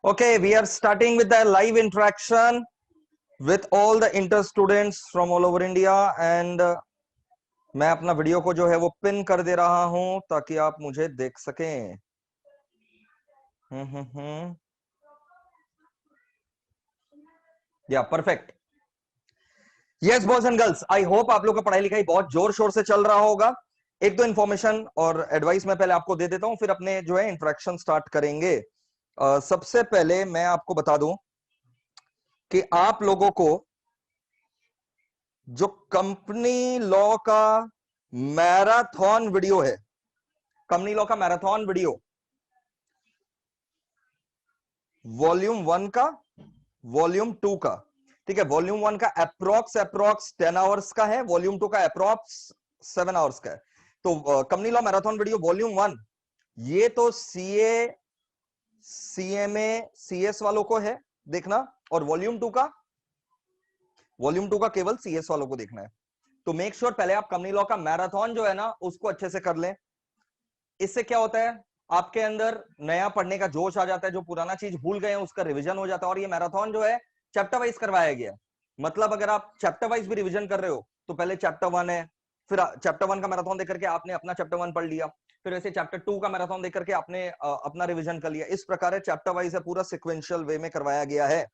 Okay, we are starting with the live interaction with all the inter students from all over India and मैं अपना video को जो है वो pin कर दे रहा हूं ताकि आप मुझे देख सकें। या perfect. Yes boys and girls, I hope आप लोग का पढ़ाई लिखाई बहुत जोर शोर से चल रहा होगा। एक दो इन्फॉर्मेशन और एडवाइस मैं पहले आपको दे देता हूं, फिर अपने जो है इंटरेक्शन स्टार्ट करेंगे। सबसे पहले मैं आपको बता दूं कि आप लोगों को जो कंपनी लॉ का मैराथन वीडियो है, कंपनी लॉ का मैराथन वीडियो वॉल्यूम 1 का, वॉल्यूम 2 का, ठीक है। वॉल्यूम 1 का अप्रोक्स 10 आवर्स का है, वॉल्यूम 2 का अप्रोक्स 7 आवर्स का है। तो company law marathon video volume 1 ये तो सीए, सीएमए, सीएस वालों को है देखना, और वॉल्यूम 2 का केवल सीएस वालों को देखना है। तो मेक श्योर पहले आप कंपनी लॉ का मैराथन जो है ना उसको अच्छे से कर लें। इससे क्या होता है, आपके अंदर नया पढ़ने का जोश आ जाता है, जो पुराना चीज भूल गए हैं उसका रिवीजन हो जाता है। और ये मैराथन जो है चैप्टर वाइज करवाया गया, मतलब अगर आप चैप्टर वाइज भी रिवीजन कर रहे हो तो पहले चैप्टर 1 है, फिर चैप्टर 1 का मैराथन देख करके आपने अपना चैप्टर 1 पढ़ लिया, फिर ऐसे चैप्टर 2 का मैराथन देख करके आपने अपना रिवीजन कर लिया। इस प्रकार चैप्टर वाइज है, पूरा सिक्वेंशियल वे में करवाया गया है।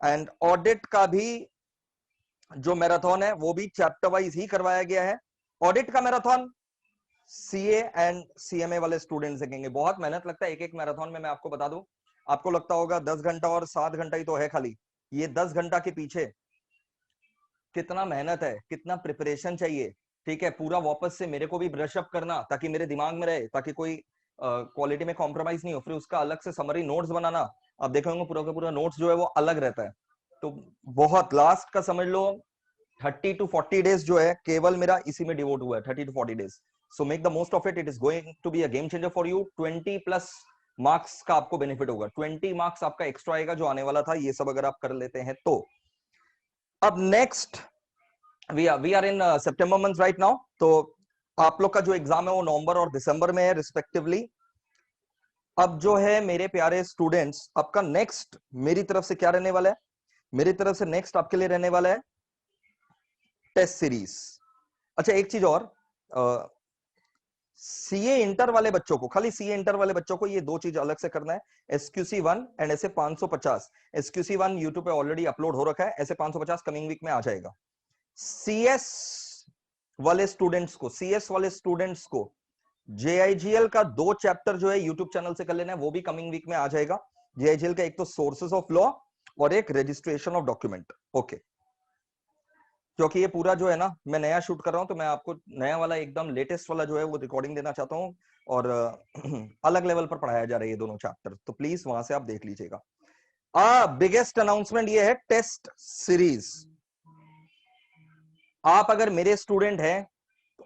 एंड ऑडिट का भी जो मैराथन है वो भी चैप्टर वाइज ही करवाया गया है। ऑडिट का मैराथन सीए एंड सीएमए वाले स्टूडेंट्स देखेंगे। बहुत मेहनत लगता है एक एक मैराथन में, मैं आपको बता दूं। आपको लगता होगा 10 घंटा और 7 घंटा ही तो है खाली, ये 10 घंटा के पीछे कितना मेहनत है, कितना प्रिपरेशन चाहिए, ठीक है। पूरा वापस से मेरे को भी ब्रश अप करना ताकि मेरे दिमाग में रहे, ताकि कोई क्वालिटी में कॉम्प्रोमाइज नहीं हो। फिर उसका अलग से समरी नोट्स बनाना, आप देखेंगे पूरा का पूरा नोट्स जो है वो अलग रहता है। तो बहुत लास्ट का समझ लो 30 to 40 डेज जो है केवल मेरा इसी में डिवोट हुआ है, 30 to 40 days. So make the most of it, it is going to be a game changer for you. 20 plus marks का आपको बेनिफिट होगा, 20 मार्क्स आपका एक्स्ट्रा आएगा जो आने वाला था, ये सब अगर आप कर लेते हैं तो। अब next we are in September month right now, तो आप लोग का जो एग्जाम है वो नवंबर और दिसंबर में है रिस्पेक्टिवली। अब जो है मेरे प्यारे स्टूडेंट्स, आपका नेक्स्ट मेरी तरफ से क्या रहने वाला है, मेरी तरफ से नेक्स्ट आपके लिए रहने वाला है टेस्ट सीरीज। अच्छा एक चीज और, सीए इंटर वाले बच्चों को, खाली सीए इंटर वाले बच्चों को ये दो चीज अलग से करना है, एसक्यूसी 1 एंड ऐसे 550। एसक्यूसी 1 यूट्यूब पे ऑलरेडी अपलोड हो रखा है, ऐसे 550 कमिंग वीक में आ जाएगा। सीएस वाले स्टूडेंट्स को, सीएस वाले स्टूडेंट्स को जेआईजीएल का 2 चैप्टर जो है यूट्यूब चैनल से कर लेना है, वो भी कमिंग वीक में आ जाएगा। जेआईजीएल का एक तो सोर्सेस ऑफ लॉ और एक रजिस्ट्रेशन ऑफ डॉक्यूमेंट। ओके, क्योंकि ये पूरा जो है ना मैं नया शूट कर रहा हूं, तो मैं आपको नया वाला एकदम लेटेस्ट वाला जो है वो रिकॉर्डिंग देना चाहता हूं, और अलग लेवल पर पढ़ाया जा रहा है ये दोनों चैप्टर, तो प्लीज वहां से आप देख लीजिएगा। बिगेस्ट अनाउंसमेंट ये है टेस्ट सीरीज। आप अगर मेरे स्टूडेंट हैं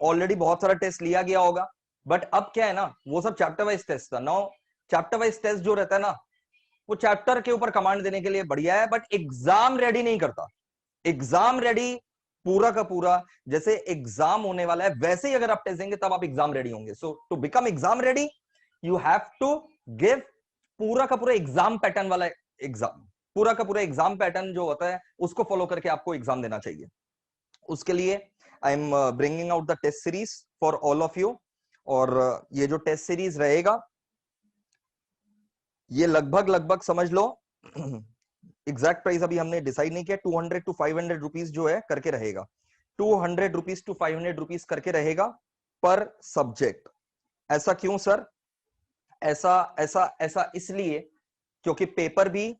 ऑलरेडी बहुत सारा टेस्ट लिया गया होगा, बट अब क्या है ना, वो सब चैप्टर वाइज टेस्ट था। नाउ चैप्टर वाइज टेस्ट जो रहता है ना, वो चैप्टर के ऊपर कमांड देने के लिए बढ़िया है, बट एग्जाम रेडी नहीं करता। एग्जाम रेडी पूरा का पूरा, जैसे एग्जाम होने वाला है वैसे ही अगर आप टेस्ट देंगे तब आप एग्जाम रेडी होंगे। So to become exam ready you have to give पूरा का पूरा एग्जाम पैटर्न वाला एग्जाम, पूरा का पूरा एग्जाम पैटर्न जो होता है उसको फॉलो करके आपको एग्जाम देना चाहिए। उसके लिए I am bringing out the test series for all of you. और ये जो टेस्ट सीरीज रहेगा ये लगभग समझ लो एग्जैक्ट प्राइस अभी हमने डिसाइड नहीं किया, 200 to 500 रुपीज जो है करके रहेगा, 200 रुपीज to 500 रुपीज करके रहेगा पर सब्जेक्ट। ऐसा क्यों सर? ऐसा ऐसा ऐसा इसलिए क्योंकि पेपर भी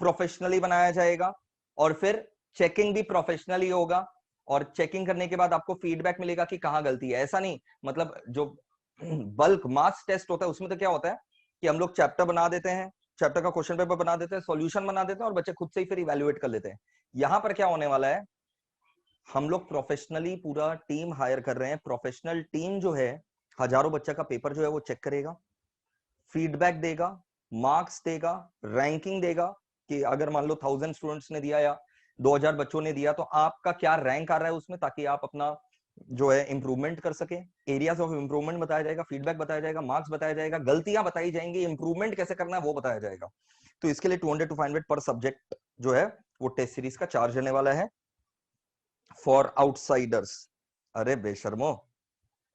प्रोफेशनली बनाया जाएगा और फिर चेकिंग भी प्रोफेशनली होगा, और चेकिंग करने के बाद आपको फीडबैक मिलेगा कि कहां गलती है। ऐसा नहीं, मतलब जो बल्क मास टेस्ट होता है उसमें तो क्या होता है कि हम लोग चैप्टर बना देते हैं, चैप्टर का क्वेश्चन पेपर बना देते हैं, सॉल्यूशन बना देते हैं और बच्चे खुद से ही फिर इवैल्यूएट कर लेते हैं। यहां पर क्या होने वाला है, हम लोग प्रोफेशनली पूरा टीम हायर कर रहे हैं। प्रोफेशनल टीम जो है हजारों बच्चा का पेपर जो है वो चेक करेगा, फीडबैक देगा, मार्क्स देगा, रैंकिंग देगा कि अगर मान लो 1000 स्टूडेंट्स ने दिया या 2000 बच्चों ने दिया तो आपका क्या रैंक आ रहा है उसमें, ताकि आप अपना जो है इंप्रूवमेंट कर सके। एरियाज ऑफ इंप्रूवमेंट बताया जाएगा, फीडबैक बताया जाएगा, मार्क्स बताया जाएगा, गलतियां बताई जाएंगी, इंप्रूवमेंट कैसे करना है वो बताया जाएगा। तो इसके लिए 200 to 500 पर सब्जेक्ट जो है वो टेस्ट सीरीज का चार्ज रहने वाला है फॉर आउटसाइडर्स। अरे बेशर्मो,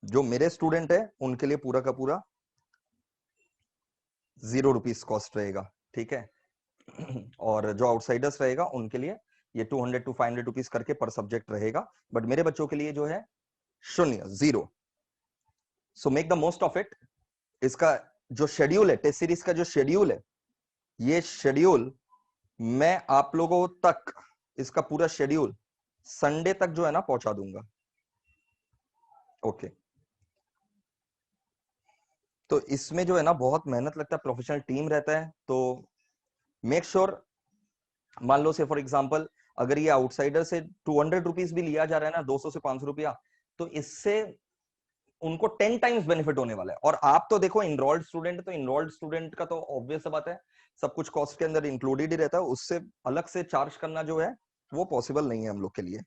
जो मेरे स्टूडेंट है उनके लिए पूरा का पूरा 0 रुपीज कॉस्ट रहेगा, ठीक है। और जो आउटसाइडर्स रहेगा उनके लिए ये 200 to 500 रुपीज करके पर सब्जेक्ट रहेगा, बट मेरे बच्चों के लिए जो है शून्य, 0। सो make the most of it. इसका जो शेड्यूल है, टेस्ट सीरीज का जो शेड्यूल है, ये शेड्यूल मैं आप लोगों तक, इसका पूरा शेड्यूल संडे तक जो है ना पहुंचा दूंगा। ओके तो इसमें जो है ना बहुत मेहनत लगता है, प्रोफेशनल टीम रहता है, तो मेक श्योर मान लो से फॉर एग्जांपल अगर ये आउटसाइडर से 200 रुपीज भी लिया जा रहा है ना, 200 से 500 रुपया, तो इससे उनको 10 टाइम्स बेनिफिट होने वाला है। और आप तो देखो इनरोल्ड स्टूडेंट, तो इनरोल्ड स्टूडेंट का तो ऑब्वियस बात है सब कुछ कॉस्ट के अंदर इंक्लूडेड ही रहता है, उससे अलग से चार्ज करना जो है वो पॉसिबल नहीं है हम लोग के लिए,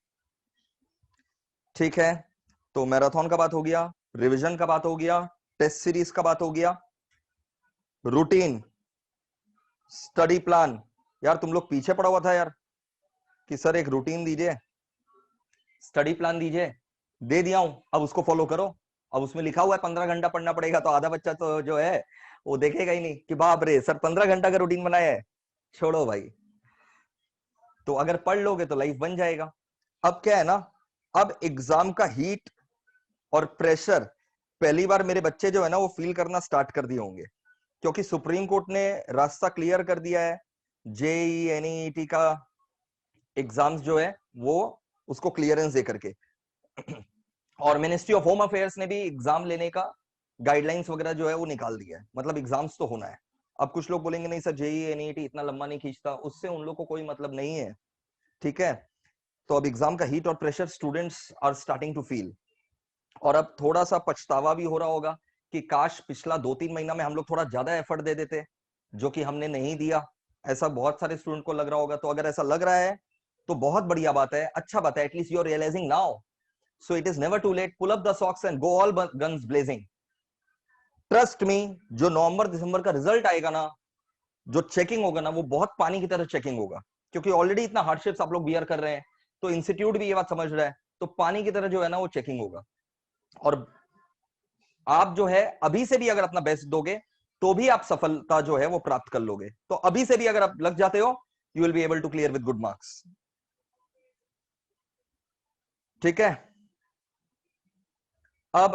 ठीक है। तो मैराथन का बात हो गया, रिवीजन का बात हो गया, टेस्ट सीरीज का बात हो गया, रूटीन, स्टडी प्लान। यार तुम लोग पीछे पड़ा हुआ था यार कि सर एक रूटीन दीजिए, स्टडी प्लान दीजिए, दे दिया हूं, अब उसको फॉलो करो। अब उसमें लिखा हुआ है 15 घंटा पढ़ना पड़ेगा, तो आधा बच्चा तो जो है वो देखेगा ही नहीं कि बाप रे सर 15 घंटा का रूटीन बनाया है, छोड़ो भाई। तो अगर पढ़ लोगे तो लाइफ बन जाएगा। अब क्या है ना, अब एग्जाम का हीट और प्रेशर पहली बार मेरे बच्चे जो है ना वो फील करना स्टार्ट कर दिए होंगे, क्योंकि सुप्रीम कोर्ट ने रास्ता क्लियर कर दिया है। जेई एनईटी का एग्जाम्स जो है वो उसको क्लियरेंस दे करके, और मिनिस्ट्री ऑफ होम अफेयर्स ने भी एग्जाम लेने का गाइडलाइंस वगैरह जो है वो निकाल दिया है, मतलब एग्जाम्स तो होना है। अब कुछ लोग बोलेंगे नहीं सर जेई एनईटी इतना लंबा नहीं खींचता, उससे उन लोग को कोई मतलब नहीं है, ठीक है। तो अब एग्जाम का हीट और pressure students are starting to feel, और अब थोड़ा सा पछतावा भी हो रहा होगा कि काश पिछला 2-3 महीना में हम लोग थोड़ा ज्यादा एफर्ट दे देते, जो कि हमने नहीं दिया। ऐसा बहुत सारे स्टूडेंट को लग रहा होगा, तो अगर ऐसा लग रहा है तो बहुत बढ़िया बात है, अच्छा बात है, at least you are realising now. So it is never too late, pull up the socks and go all guns blazing. Trust me, जो नवंबर दिसंबर का रिजल्ट आएगा ना, जो चेकिंग होगा ना, वो बहुत पानी की तरह चेकिंग होगा, क्योंकि ऑलरेडी इतना हार्डशिप्स आप लोग बियर कर रहे हैं, तो इंस्टीट्यूट भी ये बात समझ रहा है, तो पानी की तरह जो है ना वो चेकिंग होगा। और आप जो है अभी से भी अगर अपना बेस्ट दोगे तो भी आप सफलता जो है वो प्राप्त कर लोगे। तो अभी से भी अगर आप लग जाते हो, you will be able to clear with good marks, ठीक है। अब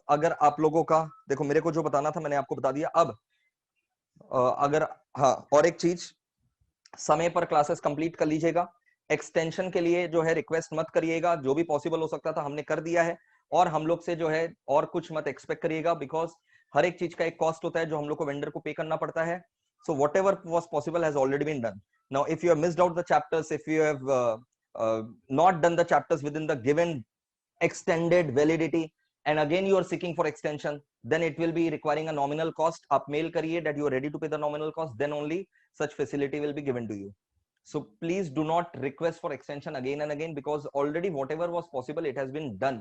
अगर आप लोगों का देखो, मेरे को जो बताना था मैंने आपको बता दिया। अब अगर हाँ, और एक चीज, समय पर क्लासेस कंप्लीट कर लीजिएगा। एक्सटेंशन के लिए जो है रिक्वेस्ट मत करिएगा, जो भी पॉसिबल हो सकता था हमने कर दिया है, और हम लोग से जो है और कुछ मत एक्सपेक्ट करिएगा, बिकॉज हर एक चीज का एक कॉस्ट होता है जो हम लोग को वेंडर को पे करना पड़ता है। So whatever was possible has already been done. Now if you have missed out the chapters, if you have not done the chapters within the given extended validity and again you are seeking for extension, then it will be requiring a nominal cost. आप mail करिए that you are ready to pay the nominal cost, then only such facility will be given to you. So please do not request for extension again and again, because already whatever was possible it has been done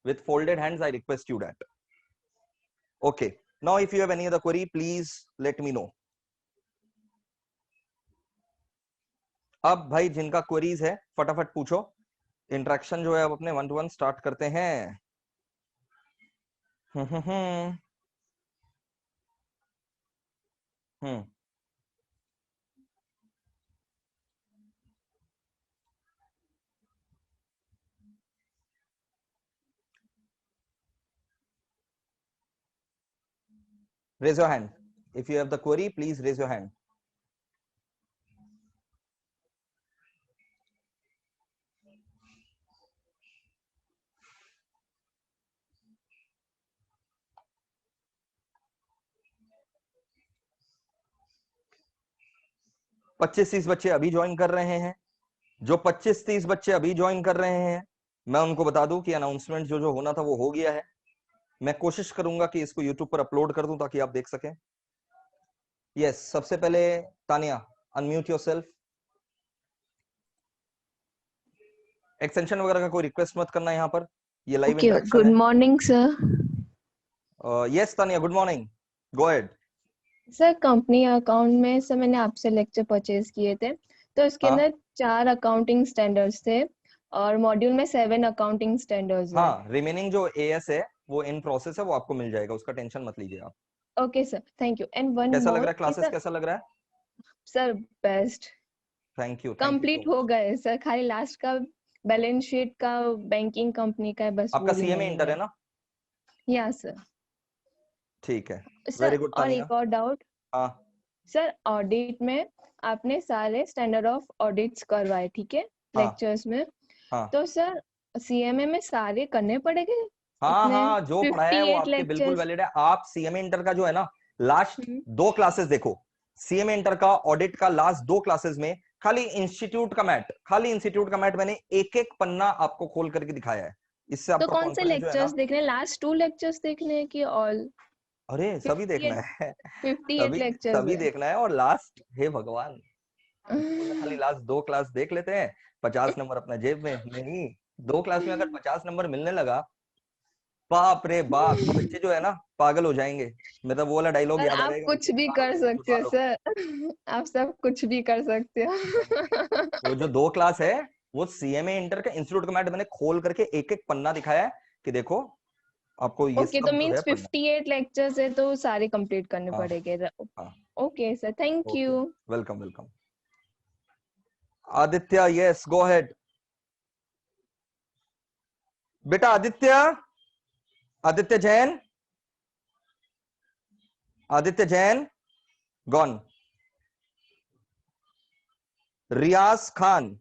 with folded hands. I request you that. Okay, now if you have any other query please let me know. अब भाई जिनका queries है फटाफट पूछो, interaction जो है अब अपने 1-to-1 स्टार्ट करते हैं। हम्म raise your hand if you have the query, please raise your hand. पच्चीस 30 बच्चे अभी ज्वाइन कर रहे हैं। जो 25-30 बच्चे अभी ज्वाइन कर रहे हैं, मैं उनको बता दूं कि अनाउंसमेंट जो जो होना था वो हो गया है। मैं कोशिश करूंगा कि इसको यूट्यूब पर अपलोड कर दूं ताकि आप देख सकें। यस, सबसे पहले तानिया अनम्यूट योरसेल्फ। एक्सटेंशन वगैरह का कोई रिक्वेस्ट मत करना यहाँ पर, ये लाइव Okay, इंटरेक्शन good है। morning, sir. Yes Tania, good morning, go ahead. Sir company account में सर मैंने आपसे लेक्चर परचेज किए थे, तो इसके हाँ अंदर 4 अकाउंटिंग स्टैंडर्ड्स थे और मॉड्यूल में 7 अकाउंटिंग स्टैंडर्ड्स है। हाँ, रिमेनिंग जो एएस है वो इन प्रोसेस है, वो आपको मिल जाएगा, उसका टेंशन मत लीजिए आप। Okay sir, thank you. And one कैसा लग मोर रहा है कि क्लासेस, सर, कैसा लग रहा है? Sir best, thank you so complete हो मच। गए सर, खाली लास्ट का बैलेंस शीट का बैंकिंग कंपनी का है, बस आपका वो सीएमए रिमेनिंग इंटर है है। ना? या सर। ठीक है, वेरी सर गुड और तानिया। एक और डाउट, हाँ सर ऑडिट में आपने सारे स्टैंडर्ड ऑफ ऑडिट्स करवाए, ठीक है, हाँ लेक्चर्स में, हाँ तो सर सीएमए में सारे करने पड़ेंगे हाँ इतने हाँ, जो पढ़ाया है वो 58 आपके बिल्कुल लेक्चर्स? वैलिड है। आप सीएमए इंटर का जो है ना, लास्ट 2 क्लासेस देखो। सीएमए इंटर का ऑडिट का लास्ट 2 क्लासेस में खाली इंस्टीट्यूट का मैट मैंने एक एक पन्ना आपको खोल करके दिखाया है। इससे तो आपका कौन से कॉन्फिडेंस जो है ना, लेक्चर्स देखने, लास्ट 2 लेक्चर्स देखने हैं कि ऑल अरे सभी देखना 58, है। 58 सभी लेक्चर्स सभी है? देखना है। और लास्ट, हे भगवान, जीवन में खाली लास्ट 2 क्लास देख लेते हैं, 50 नंबर अपना जेब में नहीं। 2 क्लास में अगर 50 नंबर मिलने लगा, बाप रे बाप, ये बच्चे जो है ना पागल हो जाएंगे। मतलब वो वाला डायलॉग सर याद आ आप जाएगा, कुछ भी उठा लो कर सब कुछ सकते उठा हो लो। सर, आप सब कुछ भी कर सकते नहीं नहीं, हो। वो जो 2 क्लास है, वो सीएमए इंटर का इंस्टीट्यूट का मैट मैंने खोल करके एक एक पन्ना दिखाया है कि देखो, आपको ये ओके, तो सब जो है मीन्स पढ़ना 58 लेक्चर्स है तो सारे कंप्लीट करने है। हाँ पड़ेंगे। हाँ, okay sir, thank okay, you. Welcome welcome. Aditya, yes go ahead. बेटा Aditya, Aditya Jain, Aditya Jain gone. Riyaz Khan,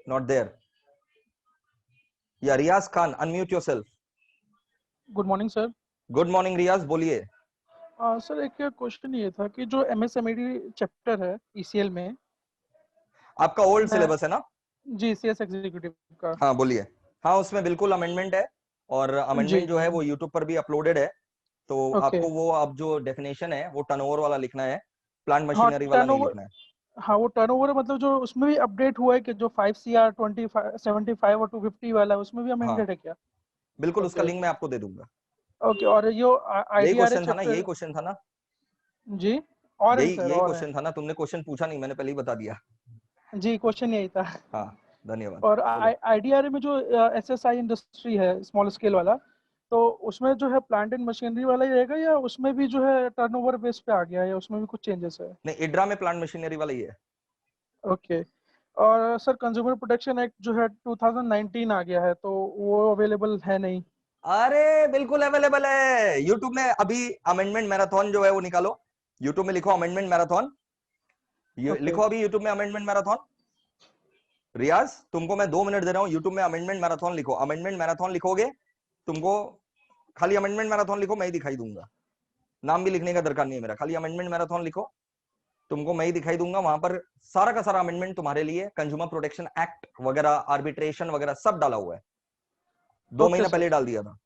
not there. Yeah Riyaz Khan, unmute yourself. Good morning sir. Good morning Riyaz, बोलिए। सर एक क्वेश्चन ये था कि जो एमएसएमईडी चैप्टर है ईसीएल में, आपका ओल्ड मैं सिलेबस है ना? जी सीएस एग्जीक्यूटिव का। हाँ बोलिए। हाँ, उसमें बिल्कुल अमेंडमेंट है, और जी अमेंडमेंट जो है वो यूट्यूब पर भी अपलोडेड है। तो ओके। आपको वो अब जो डेफिनेशन है वो टर्नओवर वाला लिखना है, प्लांट हाँ मशीनरी वाला नहीं टर्नओवर, लिखना है। हाँ वो टर्नओवर मतलब जो उसमें भी अपडेट हुआ है कि जो 5 CR 25 75 और 250 वाला है उसमें भी हाँ अमेंडेड है क्या? बिल्कुल, उसका ओके लिंक मैं आपको दे दूंगा। ओके। और ये यही आईडीआरए क्वेश्चन था ना, यही चैप्टर, क्वेश्चन था ना, जी और है यही सर, यही और है। क्वेश्चन था ना। तुमने क्वेश्चन पूछा नहीं, मैंने पहले ही बता दिया। जी क्वेश्चन यही था। हाँ, धन्यवाद। और बोलो। आईडीआरए में जो एसएसआई इंडस्ट्री है स्मॉल स्केल वाला, तो उसमें जो है प्लांट एंड मशीनरी वाला ही रहेगा या उसमें भी जो है टर्नओवर बेस पे आ गया है या उसमें भी कुछ चेंजेस है? नहीं, इड्रा में प्लांट मशीनरी वाला ही है। ओके। और सर कंज्यूमर प्रोटेक्शन एक्ट जो है 2019 आ गया है, तो वो अवेलेबल है नहीं? अरे बिल्कुल अवेलेबल है यूट्यूब में। अभी अमेंडमेंट मैराथन जो है वो निकालो, यूट्यूब में लिखो अमेंडमेंट मैराथन, ओके लिखो अभी यूट्यूब में अमेंडमेंट मैराथन। रियाज, तुमको मैं 2 मिनट दे रहा हूँ, यूट्यूब में अमेंडमेंट मैराथन लिखो। अमेंडमेंट मैराथन लिखोगे, तुमको खाली अमेंडमेंट मैराथन लिखो, मैं ही दिखाई दूंगा। नाम भी लिखने का दरकार नहीं है मेरा, खाली अमेंडमेंट मैराथन लिखो, तुमको मैं ही दिखाई दूंगा। वहां पर सारा का सारा अमेंडमेंट तुम्हारे लिए, कंज्यूमर प्रोटेक्शन एक्ट वगैरह, आर्बिट्रेशन वगैरह सब डाला हुआ है। दो ओके महीना सर, पहले डाल दिया था।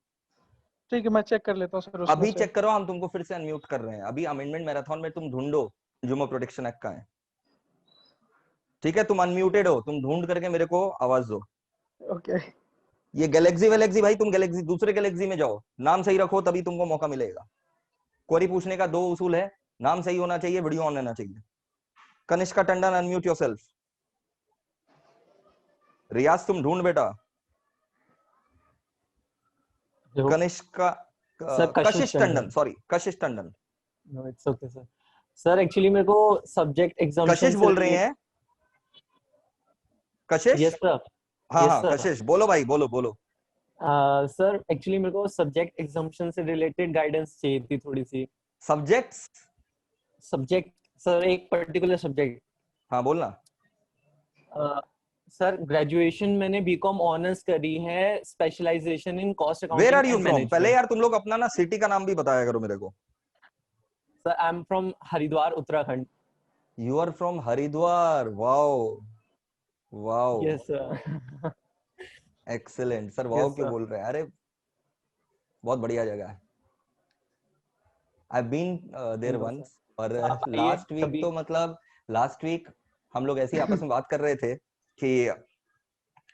ठीक है मैं चेक कर लेता हूँ सर उसमें अभी से। चेक करो, हम तुमको फिर से अनम्यूट कर रहे हैं। अभी अमेंडमेंट मैराथन में तुम ढूंढो कंज्यूमर प्रोटेक्शन एक्ट का है, ठीक है? तुम अनम्यूटेड हो, तुम ढूंढ करके मेरे को आवाज दो। ओके ये गैलेक्सी वैलेक्सी भाई, तुम गैलेक्सी, दूसरे गैलेक्सी में जाओ, नाम सही रखो तभी तुमको मौका मिलेगा। क्वेरी पूछने का 2 उसूल है, नाम सही होना चाहिए, वीडियो ऑन रहना चाहिए। Kanishka Tandon, unmute yourself. रियाज तुम ढूंढ बेटा। जो Kanishka, sir Kashish Kashish Tandon, Tandon. Sorry Kashish Tandon. No it's okay sir. Sir actually मेरे को सब्जेक्ट एग्जाम्पशन कशिश से बोल रही रिलेट। हैं? Kashish, yes sir. हाँ यस हाँ सर। कशिश, बोलो भाई, बोलो बोलो। सर एक्चुअली मेरे को सब्जेक्ट एग्जाम्पशन से रिलेटेड गाइडेंस चाहिए थी थोड़ी सी। सब्जेक्ट्स, सब्जेक्ट सर, एक पर्टिकुलर सब्जेक्ट। हाँ बोलना। सर ग्रेजुएशन मैंने बीकॉम ऑनर्स करी है, specialisation in cost where accounting are you and from? पहले मैनेजमेंट। यार तुम लोग अपना ना सिटी का नाम भी बताया करो मेरे को। Sir I am from Haridwar Uttarakhand. You are from Haridwar, wow wow, yes sir. Excellent sir. Wow yes क्यों सर। बोल रहे हैं? अरे बहुत बढ़िया जगह है, आई बीन देयर धन्यवाद सर। वंस। और सर आप आइए लास्ट वीक कभी। तो मतलब, लास्ट वीक हम लोग ऐसे ही आपस में बात कर रहे थे कि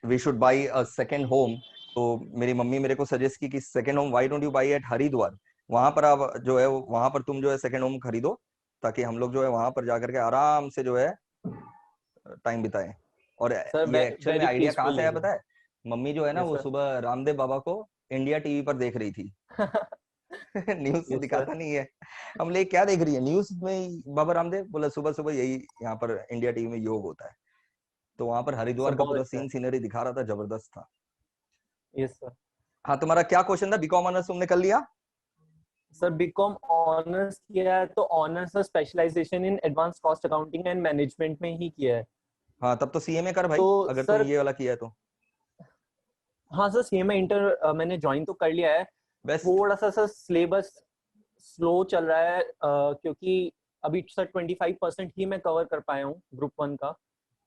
we should buy a second home. तो मेरी मम्मी मेरे को सजेस्ट की कि second home why don't you buy at Haridwar? वहां पर आप जो है वहां पर तुम जो है सेकंड होम खरीदो, ताकि हम लोग जो है वहां पर जाकर के आराम से जो है टाइम बिताएं। और सर ये एक्चुअल में वेरी आइडिया कहाँ पीसफुल से आया एरिया। पता है? मम्मी जो है ना यस वो सर। सुबह रामदेव बाबा को इंडिया टीवी पर देख रही थी। न्यूज तो यस सर। दिखाता नहीं है। हम ले क्या देख रही है न्यूज में? बाबा रामदेव बोला सुबह सुबह यही यहाँ पर इंडिया टीवी में योग होता है। तो वहां पर सर हरिद्वार का बहुत पूरा अच्छा है। सीनरी दिखा रहा था, जबरदस्त था। Yes sir. हाँ, तुम्हारा क्या क्वेश्चन था? बीकॉम ऑनर्स तुमने कर लिया? सर बीकॉम ऑनर्स किया है, तो ऑनर्स और specialisation in advance cost accounting and management में ही किया है। हाँ, तब तो सीए में कर भाई, तो अगर तुम सर, ये वाला किया है तो। हाँ सर सीएमए इंटर मैंने ज्वाइन तो कर लिया है। बेस्ट। थोड़ा सा सर सिलेबस स्लो चल रहा है, क्योंकि अभी सर 25% ही मैं कवर कर पाया हूँ ग्रुप 1 का,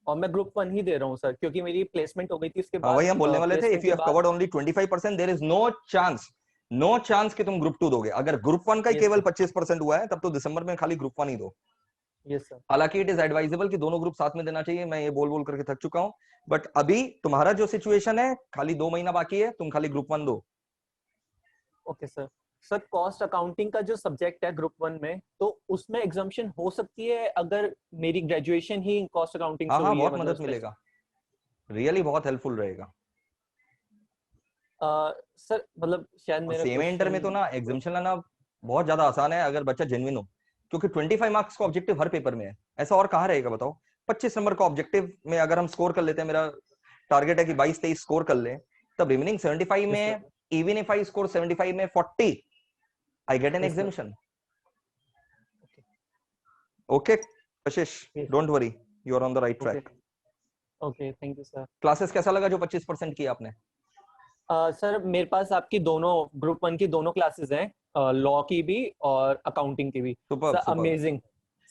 और मैं ग्रुप 1 ही दे रहा हूँ सर, क्योंकि मेरी प्लेसमेंट हो गई थी उसके हाँ, बाद। वही हम बोलने वाले थे, इफ प्लेसमेंट यू के हैव बाद covered only 25%, there is no chance कि तुम ग्रुप 2 दोगे। अगर ग्रुप 1 का ही यस केवल सर। 25% हुआ है, तब तो दिसंबर में खाली ग्रुप 1 ही दो। Yes sir. हालांकि इट इज एडवाइजेबल कि दोनों ग्रुप साथ में देना चाहिए, मैं ये बोल बोल करके थक चुका हूँ। बट अभी तुम्हारा जो सिचुएशन है, खाली 2 महीना बाकी है, तुम खाली ग्रुप 1 दो। Okay sir. Sir cost accounting का जो सब्जेक्ट है ग्रुप 1 में, तो उसमें एग्जाम्पशन हो सकती है अगर मेरी ग्रेजुएशन ही कॉस्ट अकाउंटिंग हाँ से हाँ, हुई है, बहुत मतलब मदद मिलेगा, रियली बहुत हेल्पफुल रहेगा। सर मतलब शायद और मेरा सीएमए इंटर में तो ना क्वेश्चन। एग्जामिशन लाना बहुत ज्यादा आसान है, अगर बच्चा जेन्युइन हो। क्योंकि 25 मार्क्स का ऑब्जेक्टिव हर पेपर में है, ऐसा और कहाँ रहेगा बताओ? 25 नंबर का ऑब्जेक्टिव में अगर हम स्कोर कर लेते हैं, मेरा टारगेट है कि 22-23 स्कोर कर ले, तब रिमेनिंग 75 यस सर। में, इवन इफ आई स्कोर 75 में 40, I get an yes sir. Examination. Okay Kashish, yes. Don't worry, you are on the right okay. Track. Okay thank you sir. Classes कैसा लगा जो 25% किया आपने? सर मेरे पास आपकी दोनों ग्रुप 1 की दोनों क्लासेस हैं, लॉ की भी और अकाउंटिंग की भी। Superb sir superb, amazing,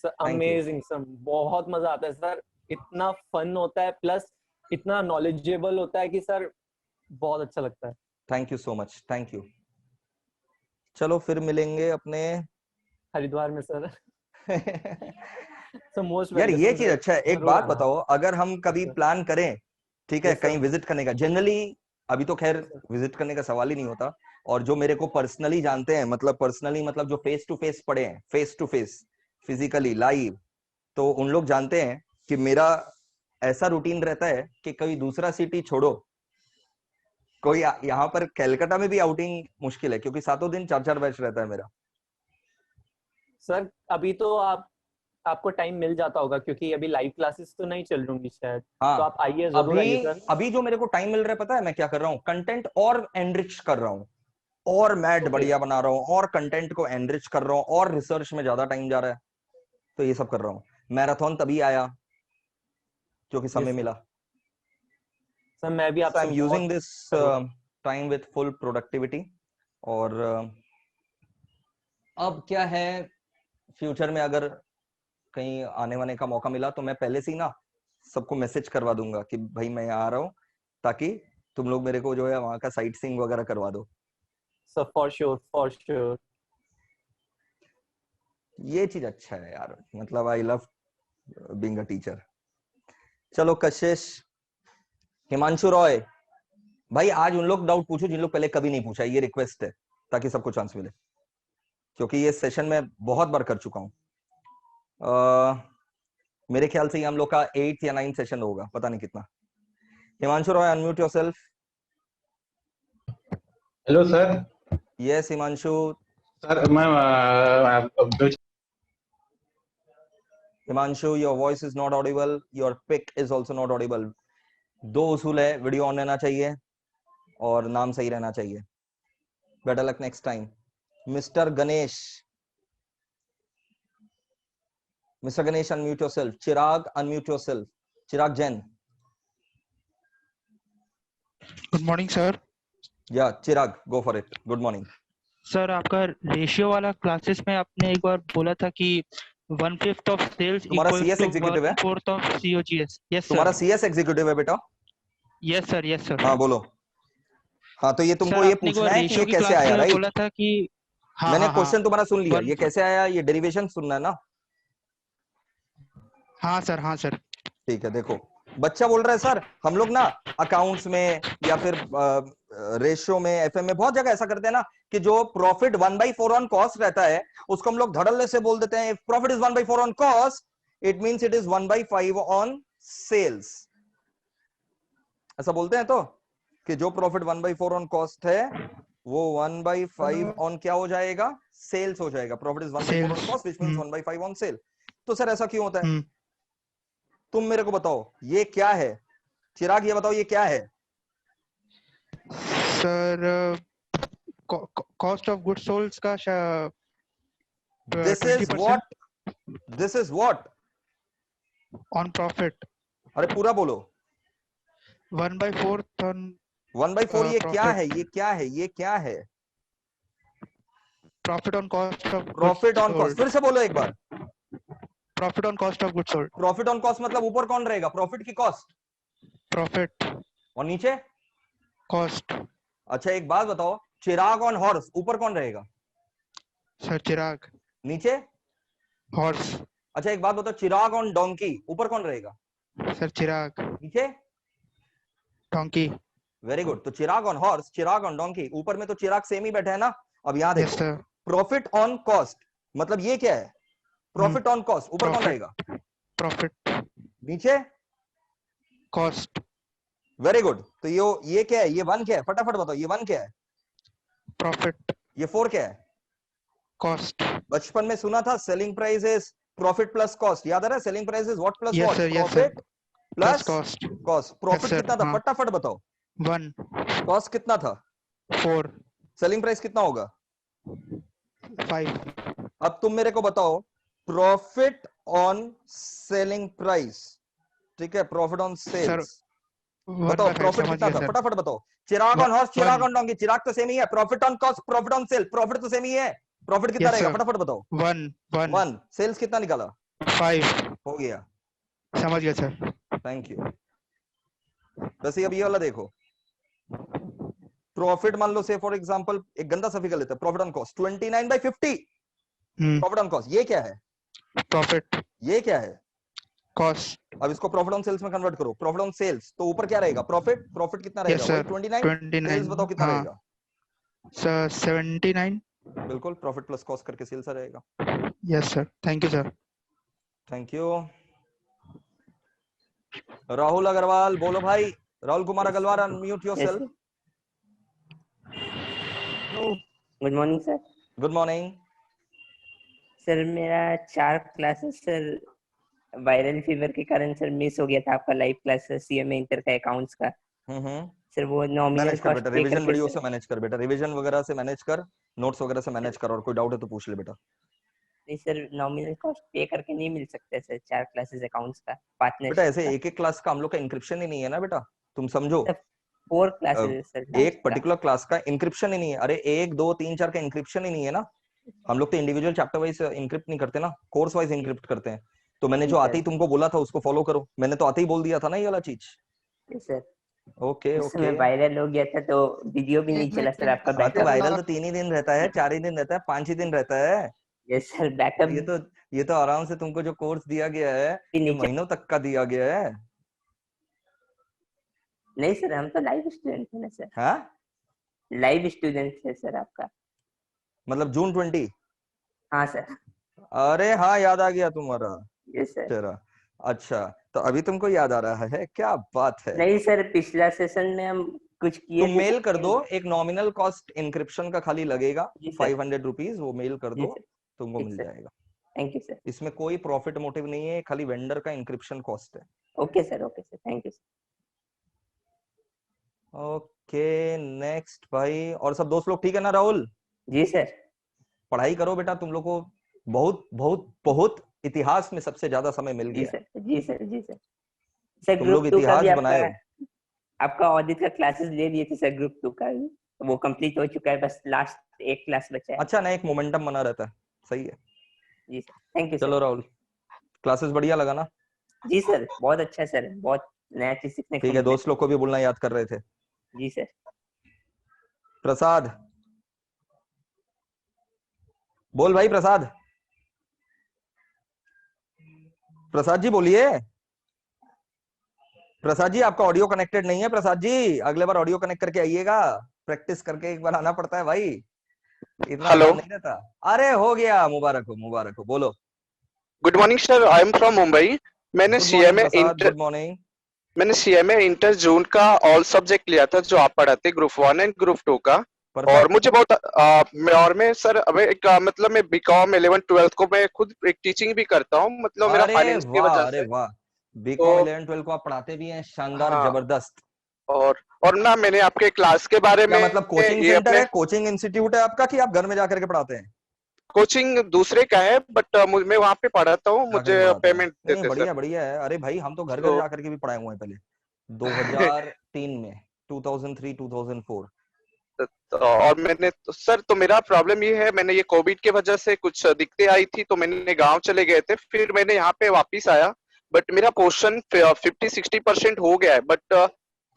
sir thank you. Amazing sir, बहुत मजा आता है सर। इतना फन होता है, प्लस इतना नॉलेजेबल होता है कि सर बहुत अच्छा लगता है। Thank you so much, thank you. चलो फिर मिलेंगे अपने। हरिद्वार में सर। सर मोस्ट यार ये वेलकम चीज सर, अच्छा है, एक जरूर बात आना। बताओ, अगर हम यस कभी सर। प्लान करें, ठीक है, यस कहीं सर। विजिट करने का, जनरली अभी तो खैर यस सर। विजिट करने का सवाल ही नहीं होता। और जो मेरे को पर्सनली जानते हैं, मतलब पर्सनली मतलब जो फेस टू फेस पढ़े हैं, face to face, physically live, तो उन लोग जानते हैं कि मेरा ऐसा रूटीन रहता है कि कभी दूसरा सिटी छोड़ो, कोई यहाँ पर कैलकाटा में भी आउटिंग मुश्किल है, क्योंकि सातों दिन 4-4 बैच रहता है मेरा। सर अभी तो आपको टाइम मिल जाता होगा, क्योंकि अभी लाइव क्लासेस तो नहीं चल रही शायद, तो आप हाँ, आइए, जरूर अभी आइए सर। अभी जो मेरे को टाइम मिल रहा है, पता है मैं क्या कर रहा हूँ? कंटेंट और एनरिच कर रहा हूँ, और मैट ओके। बढ़िया बना रहा हूँ, और कंटेंट को एनरिच कर रहा हूँ, और रिसर्च में ज्यादा टाइम जा रहा है। तो ये सब कर रहा हूँ। मैराथन तभी आया क्योंकि समय यस सर। मिला। सर मैं भी सो आई आपसे एम बहुत यूजिंग दिस जरूर। Time with full productivity. और अब क्या है, फ्यूचर में अगर कहीं आने वाने का मौका मिला, तो मैं पहले से ही ना सबको मैसेज करवा दूंगा कि भाई मैं यहाँ आ रहा हूँ, ताकि तुम लोग मेरे को जो है वहां का साइट सीइंग वगैरह करवा दो। Sir for sure, for sure. ये चीज अच्छा है यार, मतलब I love being a teacher. चलो कशिश, हिमांशु रॉय, भाई आज उन लोग डाउट पूछो जिन लोग पहले कभी नहीं पूछा, ये रिक्वेस्ट है, ताकि सबको चांस मिले, क्योंकि ये सेशन मैं बहुत बार कर चुका हूँ। मेरे ख्याल से ये हम लोग का 8th या 9th सेशन होगा, पता नहीं कितना। Himanshu Roy, unmute yourself. Hello sir. Yes Himanshu. Sir मैं Himanshu, your voice is not audible, your pic is also not audible. 2 उसूल है, वीडियो ऑन रहना चाहिए और नाम सही रहना चाहिए। Better luck next time. Mister Ganesh, mister Ganesh unmute yourself. Chirag unmute yourself. Chirag Jain. Good morning sir. Yeah Chirag, go for it. Good morning. Sir आपका रेशियो वाला क्लासेस में आपने एक बार बोला था कि 1/5 ऑफ सेल्स तुम्हारा इक्वल्स सीएस टू एग्जीक्यूटिव है? 1/4 ऑफ COGS। यस तुम्हारा सर। सीएस एग्जीक्यूटिव है बेटा? Yes sir, yes sir. हाँ बोलो। हाँ, तो ये तुमको सर ये आपने एक पूछना बार है कि ये रेशियो की कैसे क्लास आया, में राइट? बोला था कि हाँ मैंने हाँ हाँ क्वेश्चन तुम्हारा सुन लिया, वन ये कैसे आया, ये डेरिवेशन सुनना है ना? हाँ सर, हाँ सर। ठीक है, देखो बच्चा बोल रहा है सर हम लोग ना अकाउंट्स में या फिर रेशियो में, एफएम में बहुत जगह ऐसा करते हैं ना कि जो प्रॉफिट 1/4 ऑन कॉस्ट रहता है उसको हम लोग धड़ल्ले से बोल देते हैं if profit is 1/4 on cost it means it is 1/5 on sales. ऐसा बोलते हैं तो कि जो प्रॉफिट 1/4 ऑन कॉस्ट है वो 1/5 ऑन क्या हो जाएगा, सेल्स हो जाएगा। Profit is 1/4 on Sales. Cost which means 1/5 on sale. तो सर ऐसा क्यों होता है? हम्म, तुम मेरे को बताओ ये क्या है? चिराग ये बताओ ये क्या है? Sir cost of good sold का this is 20% what, this is what, on profit, अरे पूरा बोलो। 1/4 ऑन 1/4 ये क्या profit. है, ये क्या है, ये क्या है? Profit on cost of goods profit on cost, sold, फिर से बोलो एक बार। Profit on cost of goods sold, profit on cost मतलब ऊपर कौन रहेगा, प्रॉफिट की कॉस्ट, प्रॉफिट और नीचे? कॉस्ट। अच्छा एक बात बताओ, चिराग ऑन हॉर्स ऊपर कौन रहेगा, सर चिराग, नीचे? हॉर्स। अच्छा एक बात बताओ, चिराग ऑन डोंकी ऊपर कौन रहेगा, सर चिराग, नीचे? डोंकी। Very good. तो Chirag on horse, Chirag on donkey, ऊपर में तो चिराग सेम ही बैठे है ना। अब यहां यस देखो सर। प्रॉफिट ऑन कॉस्ट मतलब ये क्या है, प्रॉफिट ऑन कॉस्ट ऊपर कौन profit. रहेगा, प्रॉफिट नीचे? Cost, very good. तो ये क्या है, ये 1 क्या है, फटाफट बताओ ये 1 क्या है, प्रॉफिट ये 4 क्या है? कॉस्ट। बचपन में सुना था selling price is profit plus cost, याद आ रहा है? Selling price is what plus yes what, sir, yes sir, profit plus plus cost. Cost. Profit sir, कितना था, हाँ। फटाफट बताओ। 1, कॉस्ट कितना था, 4, सेलिंग प्राइस कितना होगा? 5, अब तुम मेरे को बताओ प्रॉफिट ऑन सेलिंग प्राइस, ठीक है, प्रॉफिट ऑन सर सेल्स, 1/5 बताओ प्रॉफिट समझ कितना गया था, सर। फटाफट बताओ। Chirag on horse, Chirag 1, on donkey, Chirag तो सेम ही है। Profit on cost, profit on sale, profit तो सेम ही है। प्रॉफिट कितना यस रहेगा, सर, फटाफट बताओ। 1, 1, 1, सेल्स कितना निकाला, 5 हो गया। समझ गया सर। Thank you. वैसे अब ये वाला देखो, प्रॉफिट मान लो से फॉर एग्जांपल एक गंदा सा फिगर लेते हैं, profit on cost 29/50, profit on cost, ये क्या है, प्रॉफिट ये क्या है? कॉस्ट। अब इसको प्रॉफिट ऑन सेल्स में कन्वर्ट करो, प्रॉफिट ऑन सेल्स, तो ऊपर क्या रहेगा, प्रॉफिट, प्रॉफिट कितना रहेगा, यस वही सर, 29, सेल्स बताओ 29, कितना हाँ रहेगा? सर 79। बिल्कुल, प्रॉफिट प्लस कॉस्ट करके सेल्स आ रहेगा। Yes sir, thank you sir. Thank you. Rahul Agarwal बोलो भाई, Rahul Kumar Agarwal, unmute yourself. Good morning sir. Good morning. Sir मेरा 4 क्लासेस सर वायरल फीवर के कारण सर मिस हो गया था आपका लाइव क्लास सीएमए इंटर का अकाउंट्स का। सर वो नॉमिनल मैनेज कर कॉस्ट बेटा, पे रिवीजन करके वीडियो सर, से मैनेज कर बेटा, रिवीजन वगैरह से मैनेज कर, नोट्स वगैरह से मैनेज कर, और कोई डाउट है तो पूछ ले बेटा। नहीं सर नॉमिनल कॉस्ट पे करके नहीं मिल सकता सर 4 क्लासेस अकाउंट्स का बेटा पार्टनरशिप ऐसे का। एक एक क्लास का हम लोग का इंक्रिप्शन ही नहीं है ना बेटा, तुम समझो। 4 क्लासेस है सर एक लास्ट का। पर्टिकुलर क्लास का इंक्रिप्शन ही नहीं है। अरे 1 2 3 4 का इंक्रिप्शन ही नहीं है ना। हम लोग तो इंडिविजुअल चैप्टर वाइज इंक्रिप्ट नहीं करते ना, कोर्स वाइज इंक्रिप्ट करते हैं। तो मैंने जो आते ही तुमको बोला था उसको फॉलो करो, मैंने तो आते ही बोल दिया था ना ये वाला चीज। सर ओके उस समय ओके। वायरल हो गया था तो वीडियो भी नहीं चला सर आपका हाँ तो बैकअप। वायरल तो 3 ही दिन रहता है, 4 ही दिन रहता है, 5 ही दिन रहता है। यस सर बैकअप ये तो आराम से तुमको जो कोर्स दिया गया है भी ये नहीं चला। महीनों तक का दिया गया है। नहीं सर हम तो लाइव स्टूडेंट है ना सर, हाँ लाइव स्टूडेंट है सर आपका। मतलब जून 20। हाँ सर। अरे हाँ याद आ गया तुम्हारा यस सर। चेहरा। अच्छा तो अभी तुमको याद आ रहा है, क्या बात है। नहीं सर पिछला सेशन में हम कुछ किए तुम थे मेल कर सर। दो, एक नॉमिनल कॉस्ट इंक्रिप्शन का खाली लगेगा जी सर। 500 रुपीज, वो मेल कर जी दो, सर। तुमको ठीक मिल सर। जाएगा। Thank you sir. इसमें कोई प्रॉफिट मोटिव नहीं है, खाली वेंडर का इंक्रिप्शन कॉस्ट है। Okay sir thank you sir. Okay next भाई, और सब दोस्त लोग ठीक है ना राहुल? जी सर। पढ़ाई करो बेटा, तुम लोग को बहुत बहुत बहुत इतिहास में सबसे ज्यादा समय मिल जी गया है। सर। जी सर। जी सर। सर तुम ग्रुप लोग 2 का भी इतिहास बनाए हो। आपका ऑडिट का क्लासेस ले लिए थे सर, ग्रुप 2 का भी वो कंप्लीट हो चुका है, बस लास्ट एक क्लास बचा है। अच्छा ना, एक मोमेंटम बना रहता है, सही है। जी सर थैंक यू चलो सर। राहुल, क्लासेस बढ़िया लगा ना? जी सर बहुत अच्छा सर, बहुत नया चीज सीखने को ठीक है, मिला। दोस्त लोग को भी बोलना याद कर रहे थे। जी सर। प्रसाद बोल भाई, प्रसाद, प्रसाद जी बोलिए। प्रसाद जी आपका ऑडियो कनेक्टेड नहीं है। प्रसाद जी अगले बार ऑडियो कनेक्ट करके आइएगा, प्रैक्टिस करके एक बार आना पड़ता है भाई, इतना हेलो, आसान नहीं रहता। अरे हो गया, मुबारक हो, बोलो। Good morning sir, I am from Mumbai. मैंने गुड मॉर्निंग सीएमए प्रसाद, इंटर गुड मॉर्निंग। मैंने सीएमए इंटर जून का ऑल सब्जेक्ट लिया था जो आप पढ़ाते, ग्रुप 1 एंड ग्रुप 2 का। और परफेक्ट। मुझे बहुत मैं सर अब एक मतलब मैं बीकॉम 11 12 को मैं खुद एक टीचिंग भी करता हूँ, मतलब मेरा अरे फाइनेंस की वाह, वजह अरे से। वाह, बीकॉम तो 11 12 को आप पढ़ाते भी हैं, शानदार, हाँ, जबरदस्त। और ना मैंने आपके क्लास के बारे क्या में मतलब कोचिंग ये सेंटर अपने है, कोचिंग इंस्टीट्यूट है आपका, कि आप घर में जाकर के पढ़ाते हैं? कोचिंग दूसरे का है, बट मैं वहां पे पढ़ाता हूँ, जाकर के मुझे पढ़ाते हैं? पेमेंट नहीं नहीं, देते सर। बढ़िया बढ़िया है। अरे भाई हम तो घर घर तो जाकर के भी पढ़ाए हुए हैं पहले, 2003 में, 2003 2004। और मैंने तो सर, तो मेरा प्रॉब्लम ये है, मैंने ये कोविड के वजह से कुछ दिक्कतें आई थी, तो मैंने गांव चले गए थे, फिर मैंने यहाँ पे वापस आया। बट मेरा पोर्शन 50-60% हो गया है, बट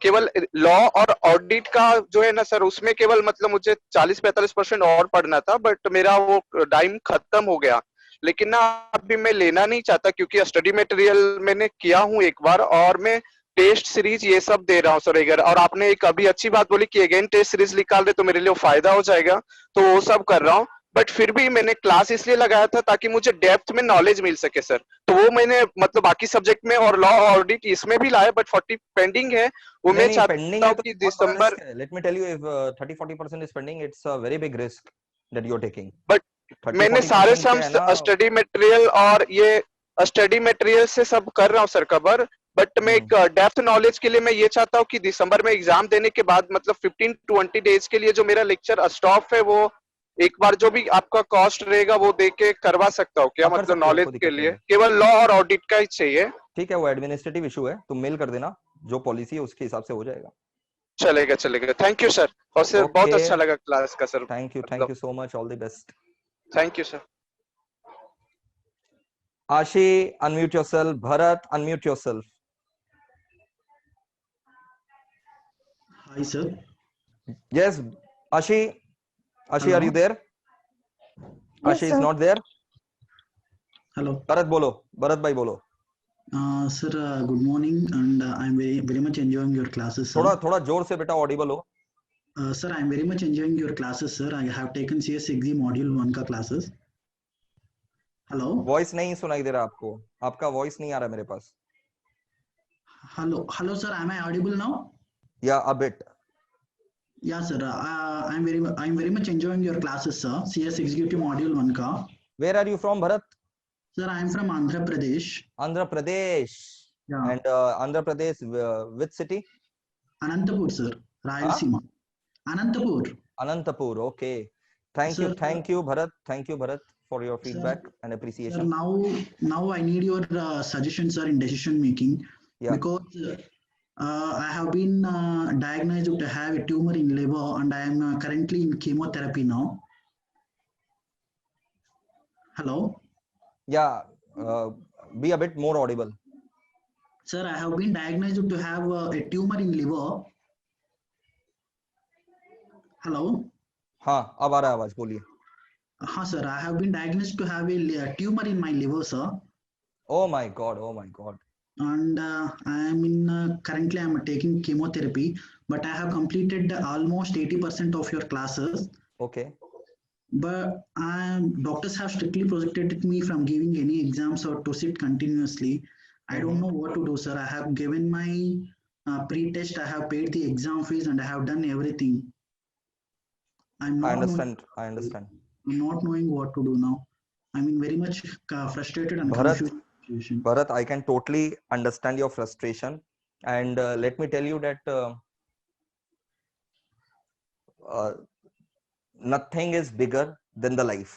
केवल लॉ और ऑडिट का जो है ना सर, उसमें केवल मतलब मुझे 40-45% और पढ़ना था, बट मेरा वो टाइम खत्म हो गया। लेकिन ना अभी मैं लेना नहीं चाहता, क्योंकि स्टडी मटेरियल मैंने किया हूँ एक बार, और मैं टेस्ट सीरीज ये सब दे रहा हूँ सर अगर। और आपने एक अभी अच्छी बात बोली कि अगेन टेस्ट सीरीज निकाल दे तो मेरे लिए फायदा हो जाएगा, तो वो सब कर रहा हूँ। बट फिर भी मैंने क्लास इसलिए लगाया था ताकि मुझे डेप्थ में नॉलेज मिल सके सर। तो वो मैंने मतलब बाकी सब्जेक्ट में और लॉ ऑडिट इसमें भी लाया, बट 40 पेंडिंग है, वो नहीं मैं नहीं, पेंडिंग चाहता है हूँ तो कि बहुत बड़ा दिसंबर। रिस्क है। Let me tell you, if 30-40% is pending, it's a very big risk that you are taking. But मैंने सारे 30-40% सम क्या है ना। स्टडी मटेरियल और ये स्टडी मटेरियल से सब कर रहा हूँ सर कवर। बट मैं एक डेप्थ नॉलेज के लिए मैं ये चाहता हूँ कि दिसंबर में एग्जाम देने के बाद मतलब 15-20 डेज के लिए जो मेरा लेक्चर स्टॉप है, वो एक बार जो भी आपका कॉस्ट रहेगा वो दे के करवा सकता हूँ क्या, हाँ कर मतलब सकते हो, नॉलेज कोई के दिक्कत नहीं लिए है। केवल लॉ और ऑडिट का ही चाहिए। ठीक है, वो एडमिनिस्ट्रेटिव इशू है, तुम मेल कर देना, जो पॉलिसी है उसके हिसाब से हो जाएगा। चलेगा चलेगा, थैंक यू सर। और सर बहुत ओके, अच्छा लगा क्लास का सर, थैंक मतलब you so much, all the best. Thank you sir. Aashi unmute yourself, Bharat unmute yourself. Hi, sir. Yes, Ashi, are you Hello. there? Yes, Ashi is sir. not there. Hello. Bharat बोलो, भरत भाई बोलो। Sir, good morning, and I'm very much enjoying your classes, sir. थोड़ा जोर से बेटा, Audible हो। Sir, I'm very much enjoying your classes, sir. I have taken CS Exi Module 1 का classes. Hello. Voice नहीं सुनाई दे रहा आपको, आपका वॉइस नहीं आ रहा मेरे पास। Hello, sir. Am I audible now? Yeah, a bit. Yeah, sir. I'm very much enjoying your classes, sir. CS Executive Module 1 का. Where are you from, Bharat? Sir, I'm from Andhra Pradesh. Andhra Pradesh. Yeah. And Andhra Pradesh, which city? Anantapur, sir. Rayalaseema. Anantapur. Anantapur. Okay. Thank you, Bharat. Thank you, Bharat, for your feedback and Sir, appreciation. now I need your suggestions, sir, in decision making. Yeah. Because I have been diagnosed to have a tumor in liver, and I am currently in chemotherapy now. Hello. Yeah. Be a bit more audible. Sir, I have been diagnosed to have a tumor in liver. Hello. हाँ, अब आ रहा है आवाज, बोलिए। हाँ sir, I have been diagnosed to have a tumor in my liver, sir. Oh my God, oh my God. And I am in currently I am taking chemotherapy, but I have completed almost 80% of your classes. Okay. But doctors have strictly prohibited me from giving any exams or to sit continuously. I don't know what to do, sir. I have given my pre-test, I have paid the exam fees, and I have done everything. I understand. I'm not knowing what to do now. I'm in very much frustrated and confused situation. Bharat, I can totally understand your frustration, and let me tell you that nothing is bigger than the life.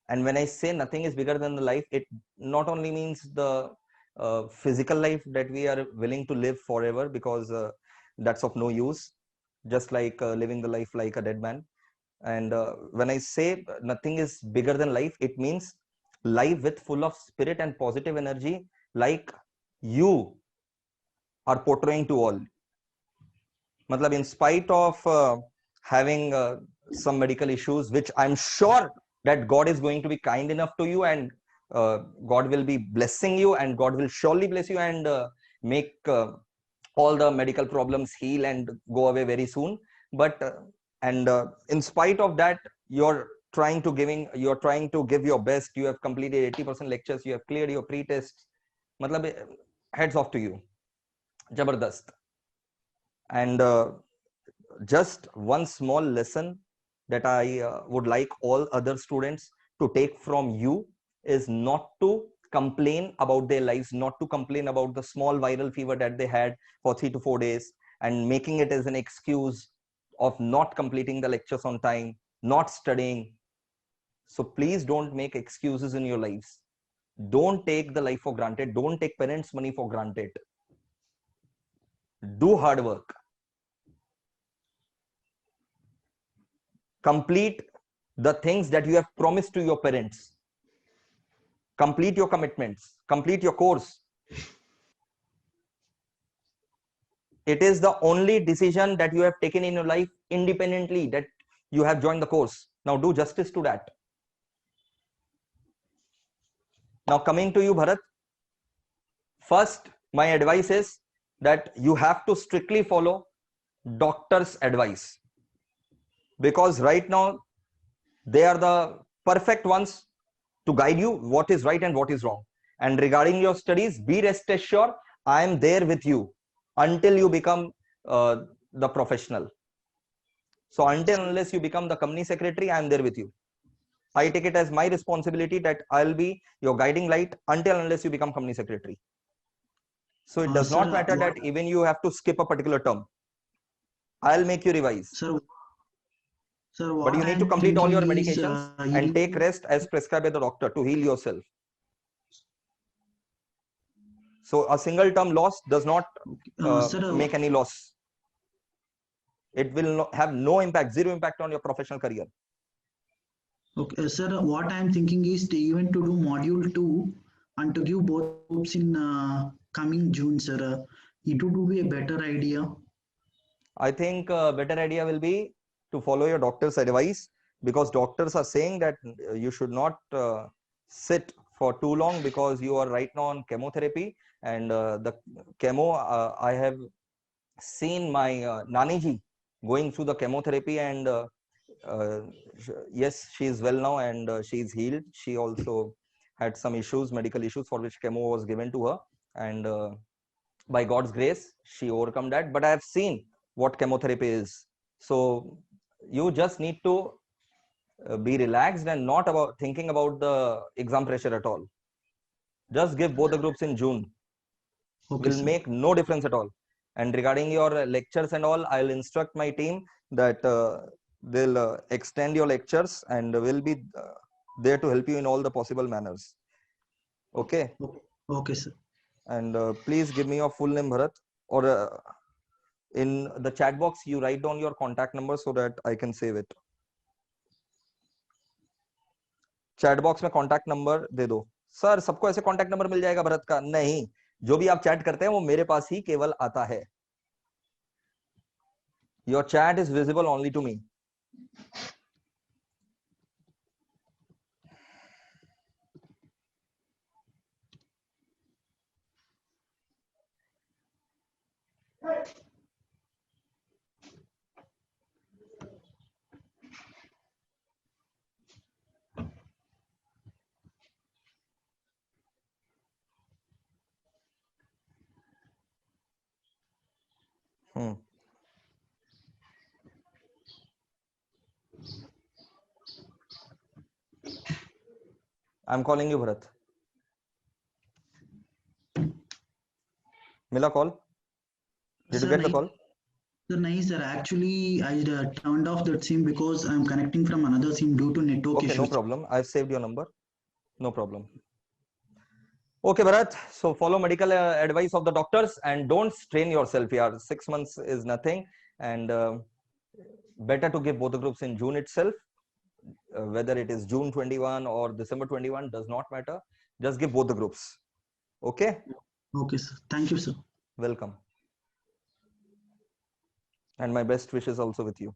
And when I say nothing is bigger than the life, it not only means the physical life that we are willing to live forever, because that's of no use, just like living the life like a dead man. And when I say nothing is bigger than life, it means life with full of spirit and positive energy, like you are portraying to all. Matlab, in spite of having some medical issues, which I'm sure that God is going to be kind enough to you, and God will be blessing you, and God will surely bless you, and make all the medical problems heal and go away very soon. But in spite of that, you're trying to give your best. You have completed 80% lectures. You have cleared your pre-tests. Matlab, heads off to you. Jabardast. And just one small lesson that I would like all other students to take from you is not to complain about their lives, not to complain about the small viral fever that they had for 3 to 4 days and making it as an excuse of not completing the lectures on time, not studying. So please don't make excuses in your lives. Don't take the life for granted. Don't take parents' money for granted. Do hard work. Complete the things that you have promised to your parents. Complete your commitments. Complete your course. It is the only decision that you have taken in your life independently, that you have joined the course. Now do justice to that. Now coming to you, Bharat. First, my advice is that you have to strictly follow doctor's advice, because right now they are the perfect ones to guide you what is right and what is wrong. And regarding your studies, be rest assured, I am there with you until you become the professional. So until unless you become the company secretary, I am there with you. I take it as my responsibility that I'll be your guiding light until unless you become company secretary. So it does not matter that even you have to skip a particular term. I'll make you revise. Sir, but you need to complete all your medications and take rest as prescribed by the doctor to heal yourself. So a single term loss does not make any loss. It will have no impact, zero impact on your professional career. Okay, sir, what I am thinking is to even to do module 2 and to give both groups in coming June, sir. It would be a better idea. I think a better idea will be to follow your doctor's advice, because doctors are saying that you should not sit for too long because you are right now on chemotherapy. And the chemo, I have seen my Nani ji going through the chemotherapy, and yes, she is well now and she is healed. She also had some issues, medical issues, for which chemo was given to her, and by God's grace she overcome that. But I have seen what chemotherapy is. So you just need to be relaxed and not about thinking about the exam pressure at all. Just give both the groups in June. Okay, will sir. make no difference at all. And regarding your lectures and all, I'll instruct my team that they'll extend your lectures and will be there to help you in all the possible manners. Okay. Okay, sir. And please give me your full name, Bharat, or in the chat box you write down your contact number so that I can save it. Chat box में contact number दे दो. Sir सबको ऐसे contact number मिल जाएगा भरत का? नहीं, जो भी आप चैट करते हैं वो मेरे पास ही केवल आता है. Your chat is visible only to me. I'm calling you, Bharat. Mila call? Did you get the call? Sir, nahi sir. Actually, I turned off that SIM because I'm connecting from another SIM due to network issues. Okay, no problem. I've saved your number. No problem. Okay, Bharat. So follow medical advice of the doctors and don't strain yourself here. 6 months is nothing, and better to give both the groups in June itself. Whether it is June 21 or December 21 does not matter. Just give both the groups. Okay? Okay, sir. Thank you, sir. Welcome. And my best wishes also with you.